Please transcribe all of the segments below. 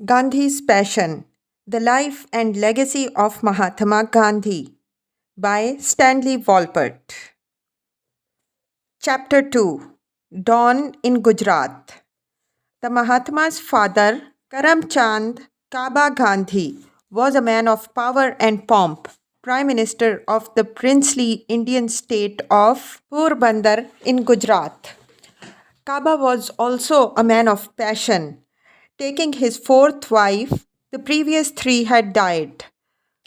Gandhi's Passion: The Life and Legacy of Mahatma Gandhi by Stanley Wolpert. Chapter 2: Dawn in Gujarat. The Mahatma's father, Karamchand Kaba Gandhi, was a man of power and pomp, Prime Minister of the princely Indian state of Porbandar in Gujarat. Kaba was also a man of passion. Taking his fourth wife, the previous three had died.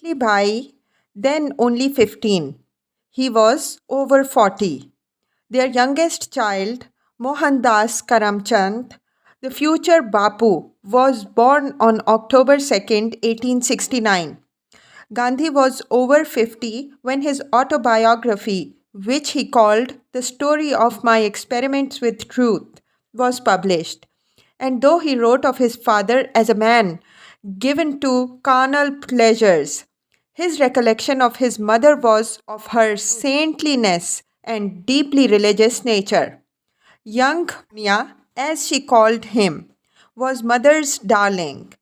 Bhai, then only 15. He was over 40. Their youngest child, Mohandas Karamchand, the future Bapu, was born on October 2nd, 1869. Gandhi was over 50 when his autobiography, which he called The Story of My Experiments with Truth, was published. And though he wrote of his father as a man given to carnal pleasures, his recollection of his mother was of her saintliness and deeply religious nature. Young Mia, as she called him, was mother's darling.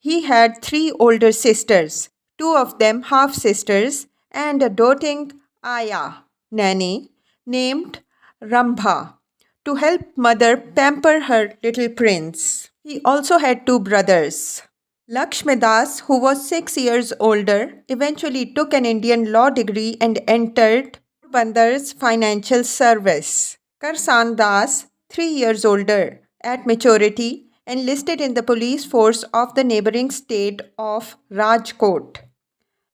He had three older sisters, two of them half sisters, and a doting ayah, nanny, named Rambha, to help mother pamper her little prince. He also had two brothers. Lakshmidas, who was 6 years older, eventually took an Indian law degree and entered Bandar's financial service. Karsan Das, 3 years older, at maturity, enlisted in the police force of the neighboring state of Rajkot.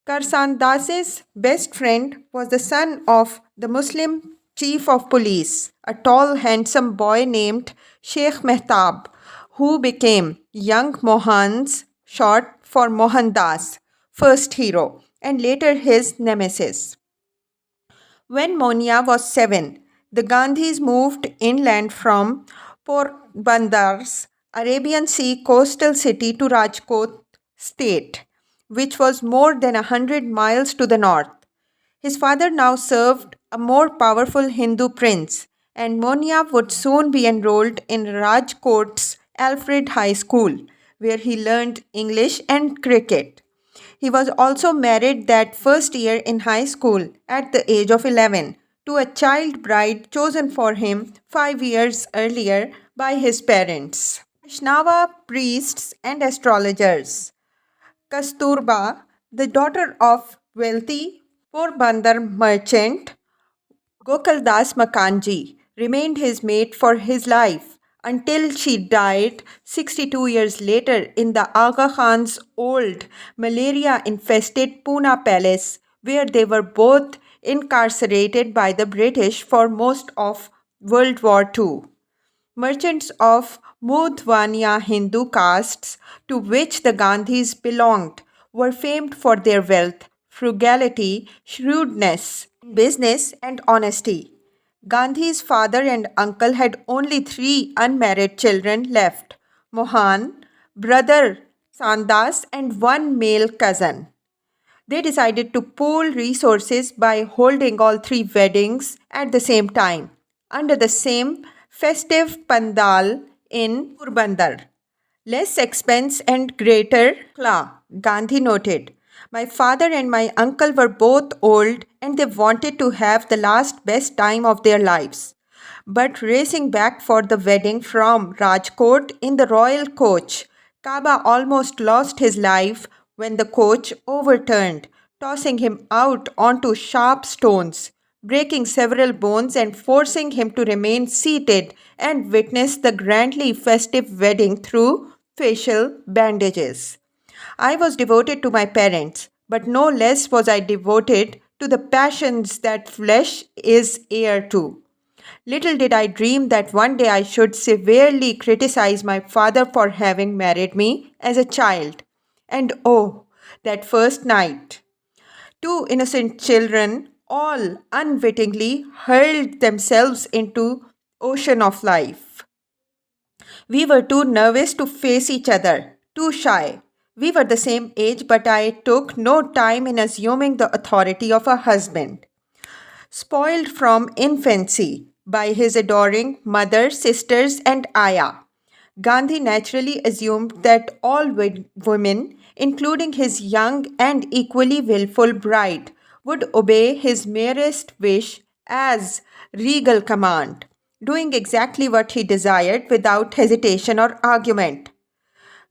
Karsan Das's best friend was the son of the Muslim chief of police, a tall, handsome boy named Sheikh Mehtab, who became young Mohan's, short for Mohandas, first hero, and later his nemesis. When Monia was 7, the Gandhis moved inland from Portbandar's Arabian Sea coastal city to Rajkot state, which was more than 100 miles to the north. His father now served a more powerful Hindu prince, and Monia would soon be enrolled in Rajkot's Alfred High School, where he learned English and cricket. He was also married that first year in high school at the age of 11 to a child bride chosen for him 5 years earlier by his parents. Vaishnava priests and astrologers. Kasturba, the daughter of wealthy Porbandar merchant Gokaldas Makanji, remained his mate for his life until she died 62 years later in the Aga Khan's old malaria infested Pune palace, where they were both incarcerated by the British for most of World War II. Merchants of Mudhwaniya Hindu castes to which the Gandhis belonged were famed for their wealth, frugality, shrewdness, business, and honesty. Gandhi's father and uncle had only three unmarried children left: Mohan, brother Sandas, and one male cousin. They decided to pool resources by holding all three weddings at the same time, under the same festive pandal in Porbandar. Less expense and greater kla, Gandhi noted. My father and my uncle were both old and they wanted to have the last best time of their lives. But racing back for the wedding from Rajkot in the royal coach, Kaba almost lost his life when the coach overturned, tossing him out onto sharp stones, breaking several bones and forcing him to remain seated and witness the grandly festive wedding through facial bandages. I was devoted to my parents, but no less was I devoted to the passions that flesh is heir to. Little did I dream that one day I should severely criticize my father for having married me as a child. And oh, that first night! Two innocent children, all unwittingly, hurled themselves into ocean of life. We were too nervous to face each other, too shy. We were the same age, but I took no time in assuming the authority of a husband. Spoiled from infancy by his adoring mother, sisters, and ayah, Gandhi naturally assumed that all women, including his young and equally willful bride, would obey his merest wish as regal command, doing exactly what he desired without hesitation or argument.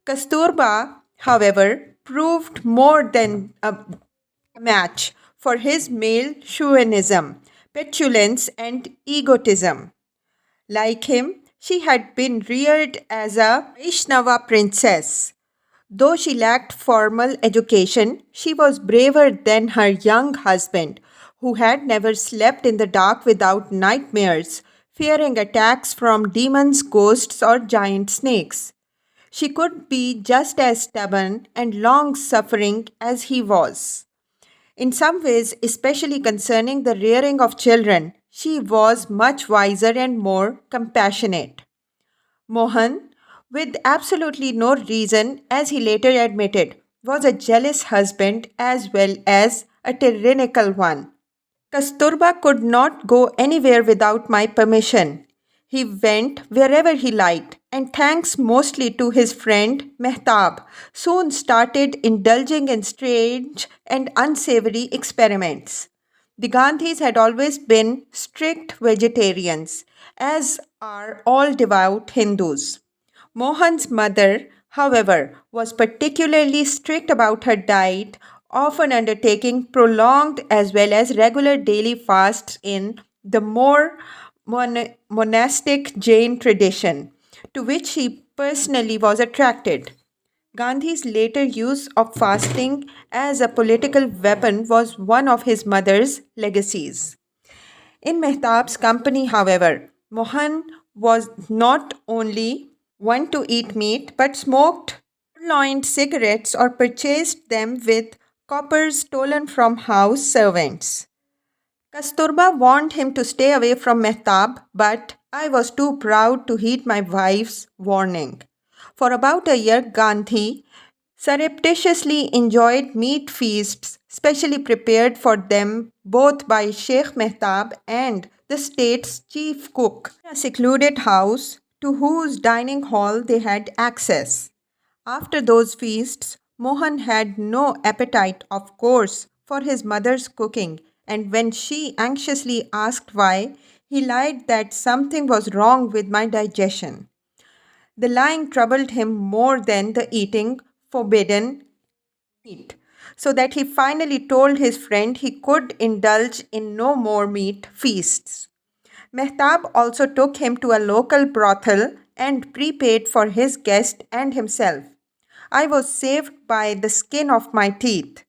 Kasturba, however, proved more than a match for his male chauvinism, petulance, and egotism. Like him, she had been reared as a Vaishnava princess. Though she lacked formal education, she was braver than her young husband, who had never slept in the dark without nightmares, fearing attacks from demons, ghosts, or giant snakes. She could be just as stubborn and long suffering as he was. In some ways, especially concerning the rearing of children, she was much wiser and more compassionate. Mohan, with absolutely no reason, as he later admitted, was a jealous husband as well as a tyrannical one. Kasturba could not go anywhere without my permission. He went wherever he liked, and thanks mostly to his friend Mehtab, soon started indulging in strange and unsavory experiments. The Gandhis had always been strict vegetarians, as are all devout Hindus. Mohan's mother, however, was particularly strict about her diet, often undertaking prolonged as well as regular daily fasts in the more monastic Jain tradition, to which he personally was attracted. Gandhi's later use of fasting as a political weapon was one of his mother's legacies. In Mehtab's company, however, Mohan was not only one to eat meat but smoked purloined cigarettes or purchased them with coppers stolen from house servants. Kasturba warned him to stay away from Mehtab, but I was too proud to heed my wife's warning. For about a year, Gandhi surreptitiously enjoyed meat feasts specially prepared for them both by Sheikh Mehtab and the state's chief cook, in a secluded house to whose dining hall they had access. After those feasts, Mohan had no appetite, of course, for his mother's cooking, and when she anxiously asked why, he lied that something was wrong with my digestion. The lying troubled him more than the eating forbidden meat, so that he finally told his friend he could indulge in no more meat feasts. Mehtab also took him to a local brothel and prepaid for his guest and himself. I was saved by the skin of my teeth.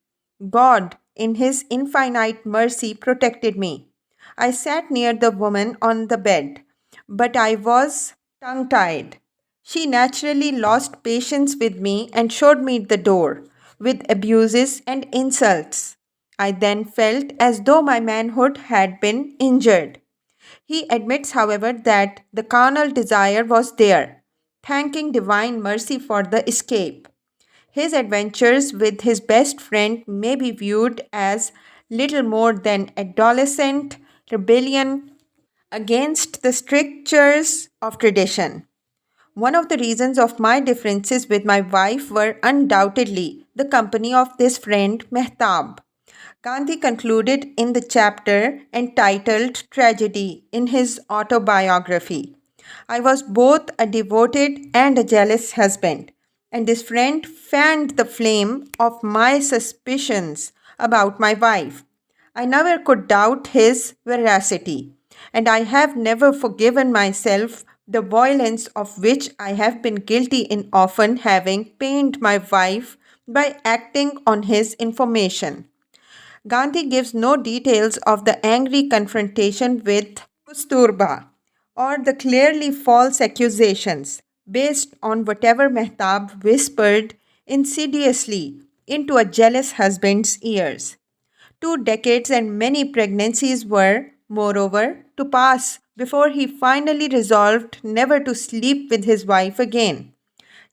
God, in His infinite mercy, protected me. I sat near the woman on the bed, but I was tongue tied. She naturally lost patience with me and showed me the door, with abuses and insults. I then felt as though my manhood had been injured. He admits, however, that the carnal desire was there, thanking divine mercy for the escape. His adventures with his best friend may be viewed as little more than adolescent rebellion against the strictures of tradition. One of the reasons of my differences with my wife were undoubtedly the company of this friend Mehtab. Gandhi concluded in the chapter entitled Tragedy in his autobiography. I was both a devoted and a jealous husband, and this friend fanned the flame of my suspicions about my wife. I never could doubt his veracity, and I have never forgiven myself the violence of which I have been guilty in often having pained my wife by acting on his information. Gandhi gives no details of the angry confrontation with Kusturba or the clearly false accusations based on whatever Mehtab whispered insidiously into a jealous husband's ears. 2 decades and many pregnancies were, moreover, to pass before he finally resolved never to sleep with his wife again.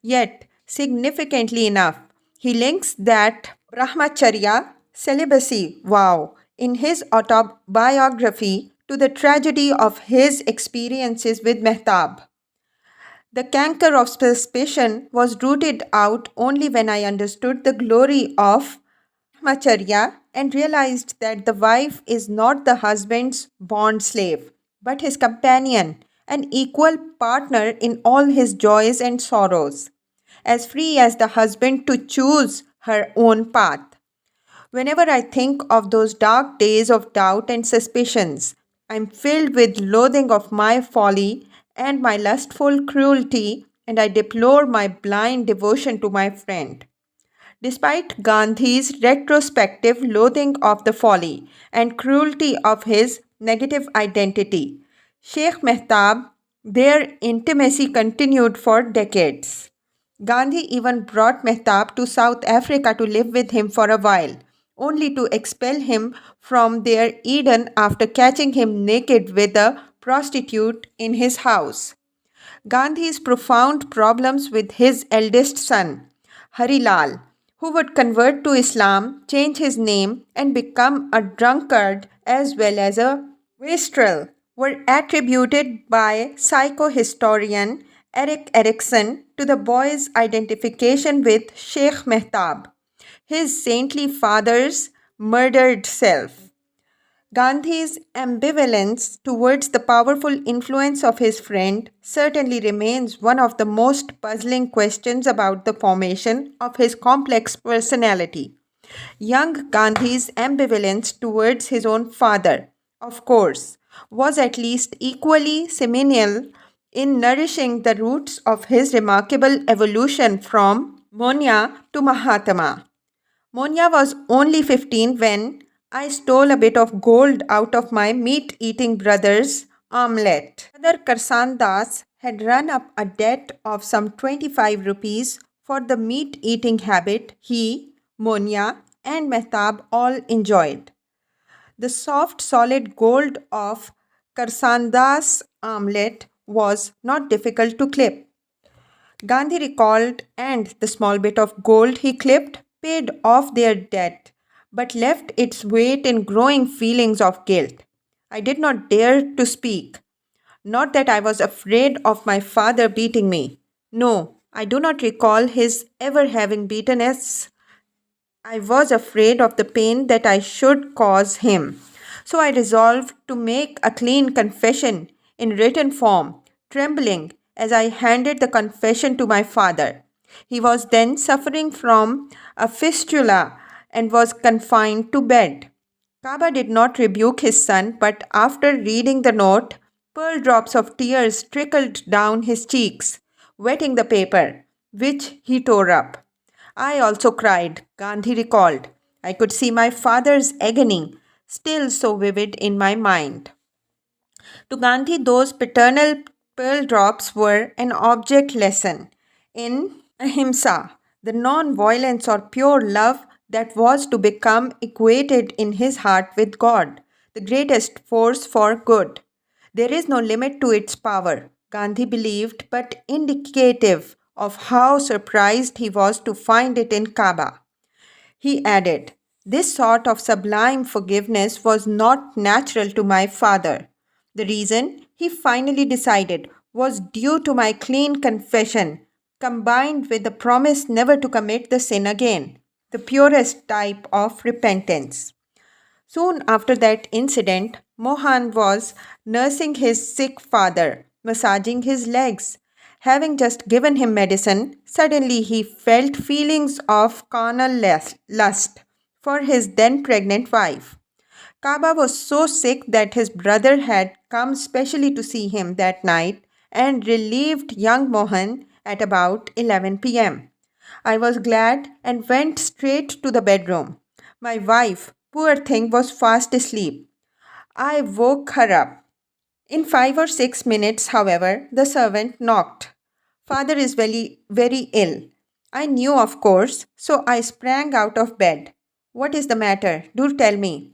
Yet, significantly enough, he links that brahmacharya celibacy vow in his autobiography to the tragedy of his experiences with Mehtab. The canker of suspicion was rooted out only when I understood the glory of Brahmacharya and realized that the wife is not the husband's bond slave, but his companion, an equal partner in all his joys and sorrows, as free as the husband to choose her own path. Whenever I think of those dark days of doubt and suspicions, I am filled with loathing of my folly and my lustful cruelty, and I deplore my blind devotion to my friend. Despite Gandhi's retrospective loathing of the folly and cruelty of his negative identity, Sheikh Mehtab, their intimacy continued for decades. Gandhi even brought Mehtab to South Africa to live with him for a while, only to expel him from their Eden after catching him naked with a prostitute in his house. Gandhi's profound problems with his eldest son, Harilal, who would convert to Islam, change his name, and become a drunkard as well as a wastrel, were attributed by psychohistorian Eric Erikson to the boy's identification with Sheikh Mehtab, his saintly father's murdered self. Gandhi's ambivalence towards the powerful influence of his friend certainly remains one of the most puzzling questions about the formation of his complex personality. Young Gandhi's ambivalence towards his own father, of course, was at least equally seminal in nourishing the roots of his remarkable evolution from Monya to Mahatma. Monya was only 15 when I stole a bit of gold out of my meat eating brother's omelette. Brother Karsan Das had run up a debt of some 25 rupees for the meat eating habit he, Monya, and Mehtab all enjoyed. The soft, solid gold of Karsandas' omelette was not difficult to clip. Gandhi recalled, and the small bit of gold he clipped paid off their debt, but left its weight in growing feelings of guilt. I did not dare to speak. Not that I was afraid of my father beating me. No, I do not recall his ever having beaten us. I was afraid of the pain that I should cause him. So I resolved to make a clean confession in written form, trembling as I handed the confession to my father. He was then suffering from a fistula and was confined to bed. Kaba did not rebuke his son, but after reading the note, pearl drops of tears trickled down his cheeks, wetting the paper, which he tore up. I also cried, Gandhi recalled. I could see my father's agony, still so vivid in my mind. To Gandhi, those paternal pearl drops were an object lesson in ahimsa, the non violence or pure love that was to become equated in his heart with God, the greatest force for good. There is no limit to its power, Gandhi believed, but indicative of how surprised he was to find it in Kaaba. He added, this sort of sublime forgiveness was not natural to my father. The reason, he finally decided, was due to my clean confession, combined with the promise never to commit the sin again, the purest type of repentance. Soon after that incident, Mohan was nursing his sick father, massaging his legs. Having just given him medicine, suddenly he felt feelings of carnal lust for his then pregnant wife. Kaba was so sick that his brother had come specially to see him that night and relieved young Mohan at about 11 p.m. I was glad and went straight to the bedroom. My wife, poor thing, was fast asleep. I woke her up. In 5 or 6 minutes, however, the servant knocked. Father is very ill. I knew, of course, so I sprang out of bed. What is the matter? Do tell me.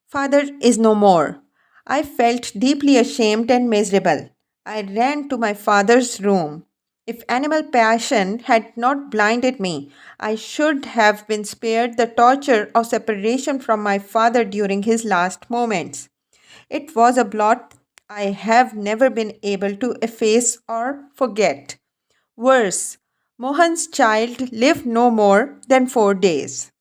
Father is no more. I felt deeply ashamed and miserable. I ran to my father's room. If animal passion had not blinded me, I should have been spared the torture of separation from my father during his last moments. It was a blot I have never been able to efface or forget. Worse, Mohan's child lived no more than 4 days.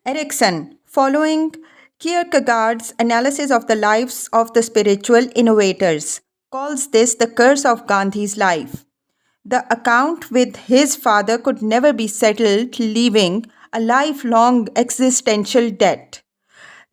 Erikson, following Kierkegaard's analysis of the lives of the spiritual innovators, calls this the curse of Gandhi's life. The account with his father could never be settled, leaving a lifelong existential debt.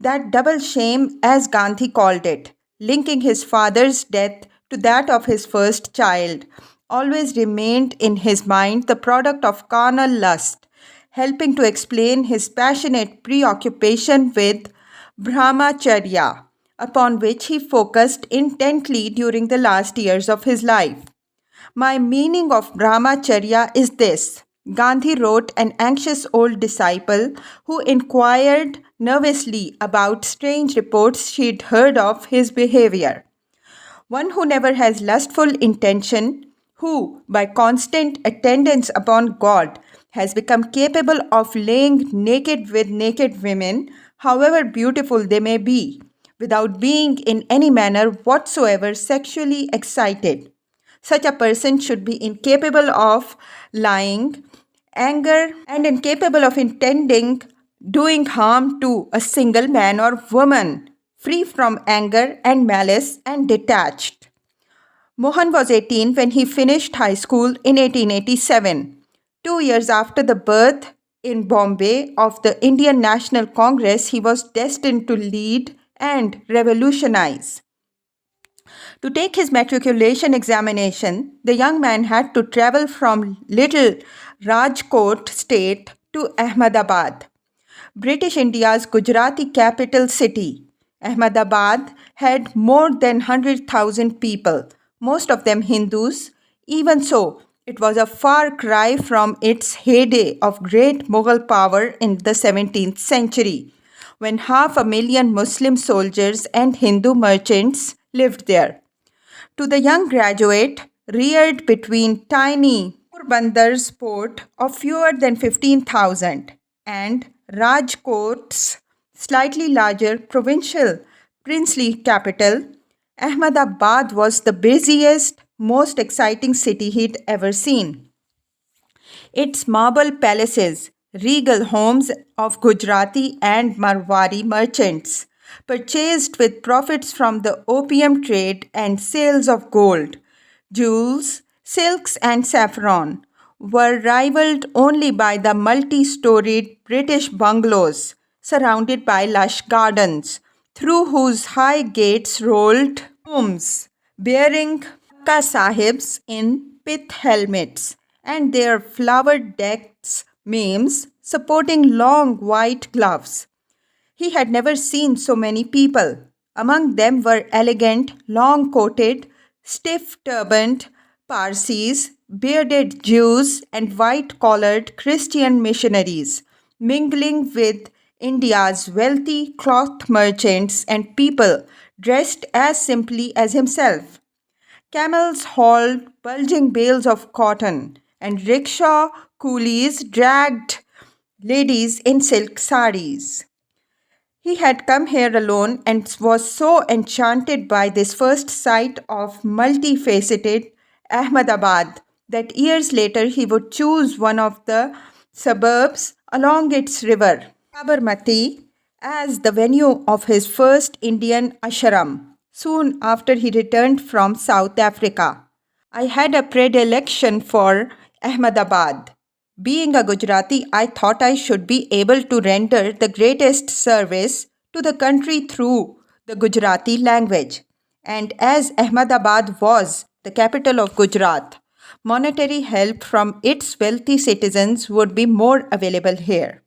That double shame, as Gandhi called it, linking his father's death to that of his first child, always remained in his mind the product of carnal lust, helping to explain his passionate preoccupation with Brahmacharya, upon which he focused intently during the last years of his life. My meaning of Brahmacharya is this. Gandhi wrote an anxious old disciple who inquired nervously about strange reports she'd heard of his behavior. One who never has lustful intention, who, by constant attendance upon God, has become capable of laying naked with naked women, however beautiful they may be, without being in any manner whatsoever sexually excited. Such a person should be incapable of lying, anger, and incapable of intending doing harm to a single man or woman, free from anger and malice and detached. Mohan was 18 when he finished high school in 1887. 2 years after the birth in Bombay of the Indian National Congress, he was destined to lead and revolutionize. To take his matriculation examination, the young man had to travel from little Rajkot state to Ahmedabad, British India's Gujarati capital city. Ahmedabad had more than 100,000 people, most of them Hindus. Even so, it was a far cry from its heyday of great Mughal power in the 17th century, when 500,000 Muslim soldiers and Hindu merchants lived there. To the young graduate, reared between tiny Poorbandar's port of fewer than 15,000 and Rajkot's slightly larger provincial princely capital, Ahmedabad was the busiest, most exciting city he'd ever seen. Its marble palaces, regal homes of Gujarati and Marwari merchants, purchased with profits from the opium trade and sales of gold, jewels, silks, and saffron, were rivaled only by the multi storied British bungalows surrounded by lush gardens, through whose high gates rolled homes bearing Akka Sahibs in pith helmets and their flower decked maims supporting long white gloves. He had never seen so many people. Among them were elegant, long coated, stiff turbaned Parsis, bearded Jews, and white collared Christian missionaries, mingling with India's wealthy cloth merchants and people dressed as simply as himself. Camels hauled bulging bales of cotton, and rickshaw coolies dragged ladies in silk saris. He had come here alone and was so enchanted by this first sight of multifaceted Ahmedabad that years later he would choose one of the suburbs along its river, Sabarmati, as the venue of his first Indian ashram soon after he returned from South Africa. I had a predilection for Ahmedabad. Being a Gujarati, I thought I should be able to render the greatest service to the country through the Gujarati language. And as Ahmedabad was the capital of Gujarat, monetary help from its wealthy citizens would be more available here.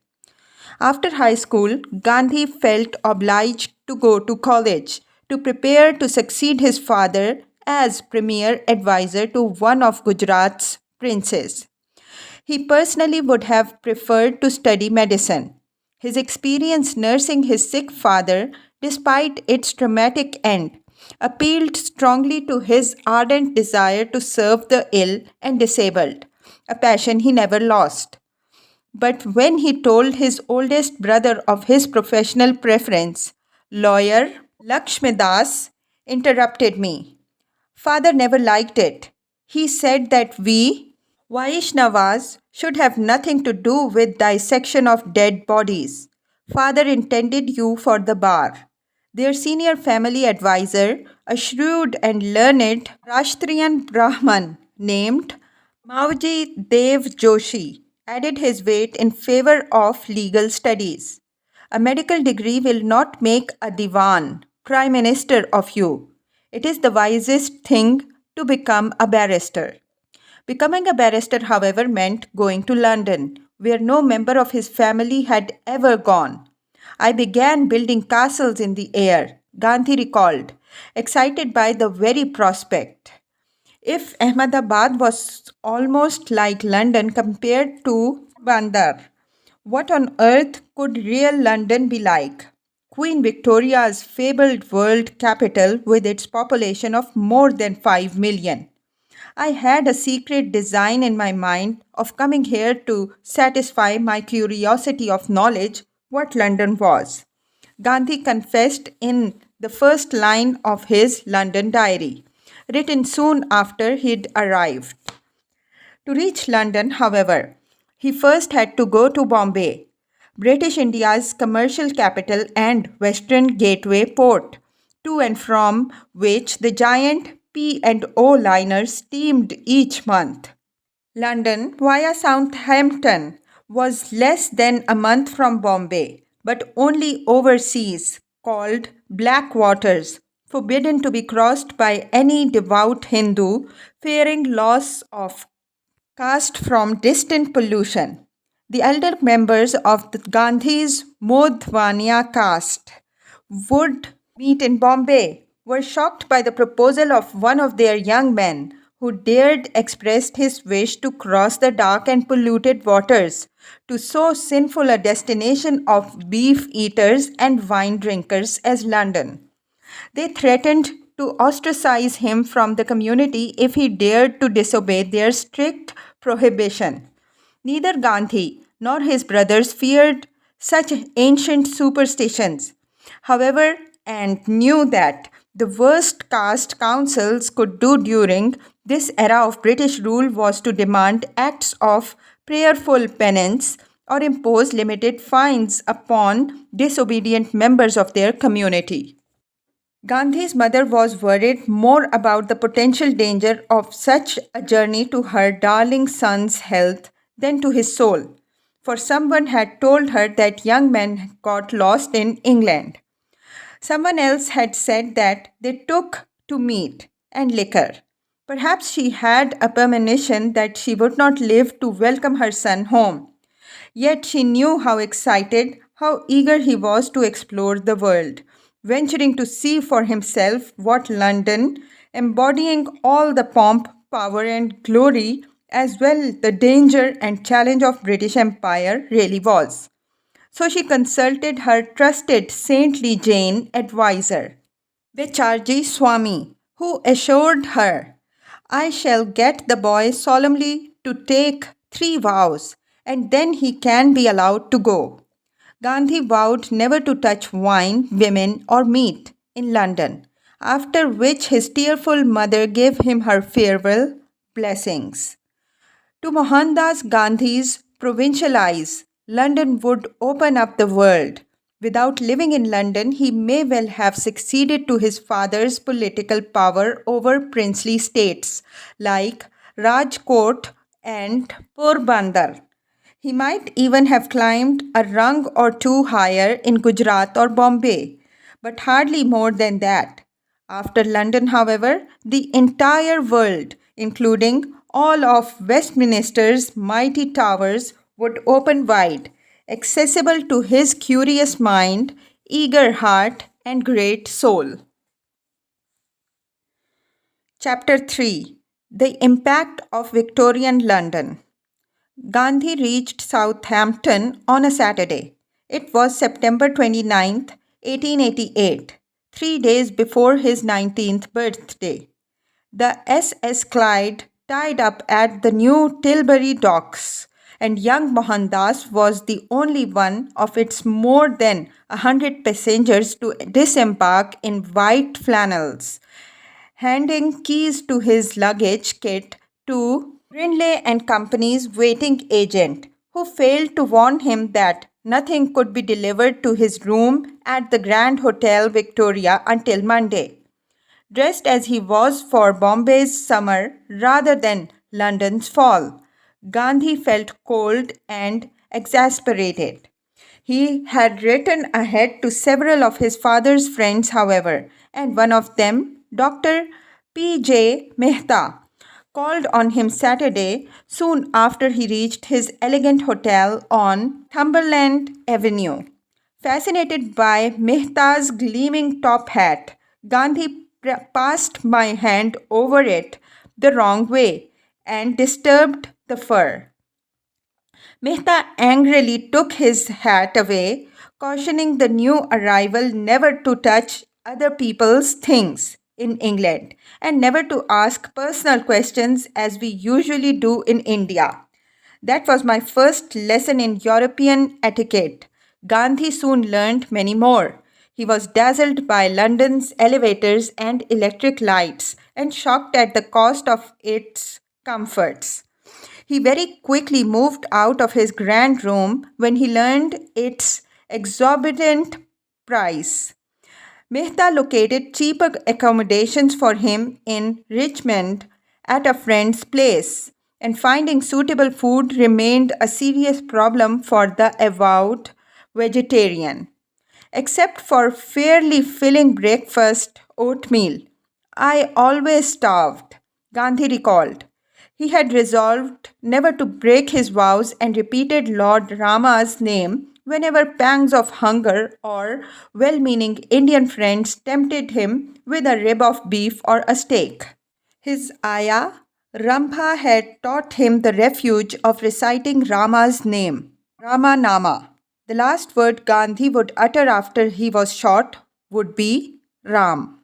After high school, Gandhi felt obliged to go to college to prepare to succeed his father as premier advisor to one of Gujarat's princes. He personally would have preferred to study medicine. His experience nursing his sick father, despite its traumatic end, appealed strongly to his ardent desire to serve the ill and disabled, a passion he never lost. But when he told his oldest brother of his professional preference, lawyer Lakshmidas, interrupted me. Father never liked it. He said that we, Vaishnavas, should have nothing to do with dissection of dead bodies. Father intended you for the bar. Their senior family advisor, a shrewd and learned Rashtriyan Brahman named Mauji Dev Joshi, added his weight in favor of legal studies. A medical degree will not make a Diwan, Prime Minister of you. It is the wisest thing to become a barrister. Becoming a barrister, however, meant going to London, where no member of his family had ever gone. I began building castles in the air, Gandhi recalled, excited by the very prospect. If Ahmedabad was almost like London compared to Bandar, what on earth could real London be like? Queen Victoria's fabled world capital with its population of more than 5 million. I had a secret design in my mind of coming here to satisfy my curiosity of knowledge what London was. Gandhi confessed in the first line of his London diary, written soon after he'd arrived. To reach London, however, he first had to go to Bombay, British India's commercial capital and western gateway port, to and from which the giant P&O liners steamed each month. London via Southampton was less than a month from Bombay, but only overseas, called Black Waters, forbidden to be crossed by any devout Hindu fearing loss of caste from distant pollution. The elder members of the Gandhi's Modhvania caste would meet in Bombay, were shocked by the proposal of one of their young men who dared express his wish to cross the dark and polluted waters to so sinful a destination of beef eaters and wine drinkers as London. They threatened to ostracize him from the community if he dared to disobey their strict prohibition. Neither Gandhi nor his brothers feared such ancient superstitions, however, and knew that the worst caste councils could do during this era of British rule was to demand acts of prayerful penance or impose limited fines upon disobedient members of their community. Gandhi's mother was worried more about the potential danger of such a journey to her darling son's health than to his soul, for someone had told her that young men got lost in England. Someone else had said that they took to meat and liquor. Perhaps she had a premonition that she would not live to welcome her son home. Yet she knew how excited, how eager he was to explore the world, venturing to see for himself what London, embodying all the pomp, power, and glory, as well the danger and challenge of British Empire, really was. So she consulted her trusted saintly Jain adviser, Becharji Swami, who assured her, I shall get the boy solemnly to take 3 vows, and then he can be allowed to go. Gandhi vowed never to touch wine, women, or meat in London, after which his tearful mother gave him her farewell blessings. To Mohandas Gandhi's provincial eyes, London would open up the world. Without living in London, he may well have succeeded to his father's political power over princely states like Rajkot and Porbandar. He might even have climbed a rung or two higher in Gujarat or Bombay, but hardly more than that. After London, however, the entire world, including all of Westminster's mighty towers, would open wide, accessible to his curious mind, eager heart, and great soul. Chapter 3, The Impact of Victorian London. Gandhi reached Southampton on a Saturday. It was September 29th, 1888, 3 days before his 19th birthday. The SS Clyde tied up at the new Tilbury docks, and young Mohandas was the only one of its more than 100 passengers to disembark in white flannels, handing keys to his luggage kit to Brindley and Company's waiting agent, who failed to warn him that nothing could be delivered to his room at the Grand Hotel Victoria until Monday. Dressed as he was for Bombay's summer rather than London's fall, Gandhi felt cold and exasperated. He had written ahead to several of his father's friends, however, and one of them, Dr. P.J. Mehta, called on him Saturday soon after he reached his elegant hotel on Cumberland Avenue. Fascinated by Mehta's gleaming top hat, Gandhi passed my hand over it the wrong way and disturbed the fur. Mehta angrily took his hat away, cautioning the new arrival never to touch other people's things in England and never to ask personal questions as we usually do in India. That was my first lesson in European etiquette. Gandhi soon learned many more. He was dazzled by London's elevators and electric lights and shocked at the cost of its comforts. He very quickly moved out of his grand room when he learned its exorbitant price. Mehta located cheaper accommodations for him in Richmond at a friend's place, and finding suitable food remained a serious problem for the avowed vegetarian. Except for fairly filling breakfast oatmeal, I always starved, Gandhi recalled. He had resolved never to break his vows and repeated Lord Rama's name whenever pangs of hunger or well meaning Indian friends tempted him with a rib of beef or a steak. His ayah, Rambha, had taught him the refuge of reciting Rama's name, Rama Nama. The last word Gandhi would utter after he was shot would be Ram.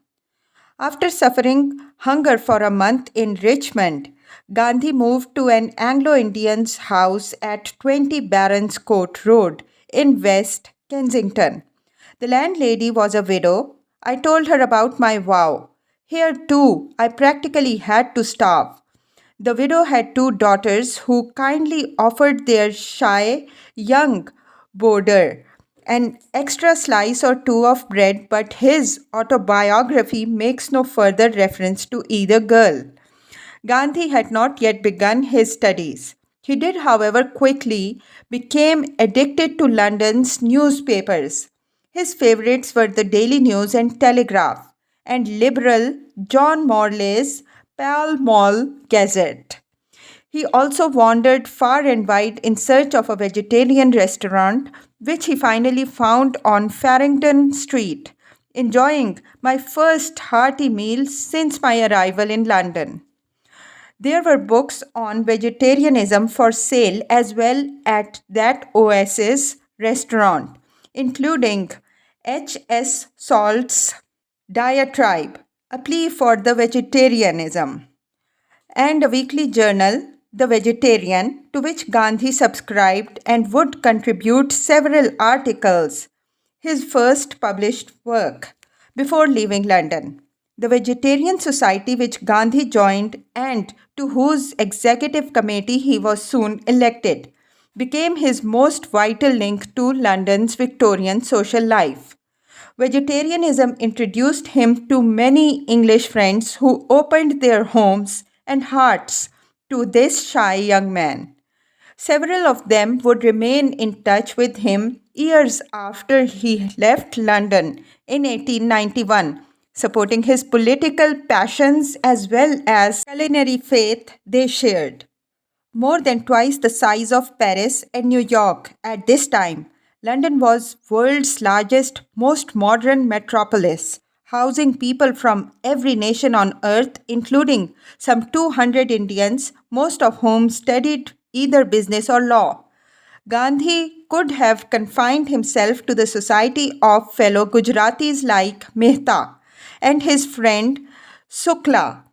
After suffering hunger for a month in Richmond, Gandhi moved to an Anglo Indian's house at 20 Barons Court Road in West Kensington. The landlady was a widow. I told her about my vow. Here, too, I practically had to starve. The widow had two daughters who kindly offered their shy young boarder an extra slice or two of bread, but his autobiography makes no further reference to either girl. Gandhi had not yet begun his studies. He did, however, quickly became addicted to London's newspapers. His favorites were the Daily News and Telegraph, and liberal John Morley's Pall Mall Gazette. He also wandered far and wide in search of a vegetarian restaurant, which he finally found on Farringdon Street, enjoying my first hearty meal since my arrival in London. There were books on vegetarianism for sale as well at that Oasis restaurant, including H.S. Salt's Diatribe, a plea for the vegetarianism, and a weekly journal, The Vegetarian, to which Gandhi subscribed and would contribute several articles, his first published work, before leaving London. The Vegetarian Society, which Gandhi joined and to whose executive committee he was soon elected, became his most vital link to London's Victorian social life. Vegetarianism introduced him to many English friends who opened their homes and hearts to this shy young man. Several of them would remain in touch with him years after he left London in 1891, supporting his political passions as well as culinary faith they shared. More than twice the size of Paris and New York at this time, London was world's largest, most modern metropolis, housing people from every nation on earth, including some 200 Indians, most of whom studied either business or law. Gandhi could have confined himself to the society of fellow Gujaratis like Mehta and his friend Sukla,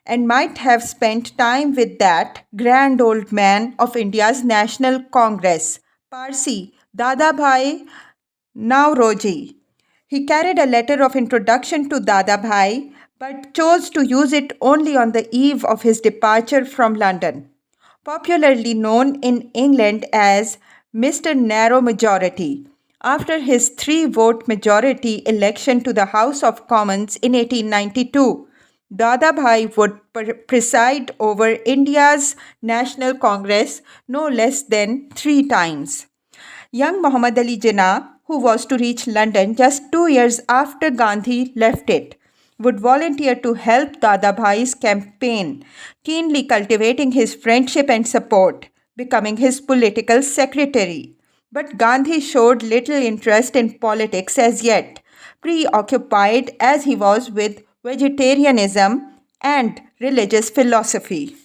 and might have spent time with that grand old man of India's National Congress, Parsi Dadabhai Nauroji. He carried a letter of introduction to Dadabhai but chose to use it only on the eve of his departure from London. Popularly known in England as Mr. Narrow Majority, after his 3 vote majority election to the House of Commons in 1892, Dadabhai would preside over India's National Congress no less than 3 times. Young Muhammad Ali Jinnah, who was to reach London just 2 years after Gandhi left it, would volunteer to help Dadabhai's campaign, keenly cultivating his friendship and support, becoming his political secretary. But Gandhi showed little interest in politics as yet, preoccupied as he was with vegetarianism and religious philosophy.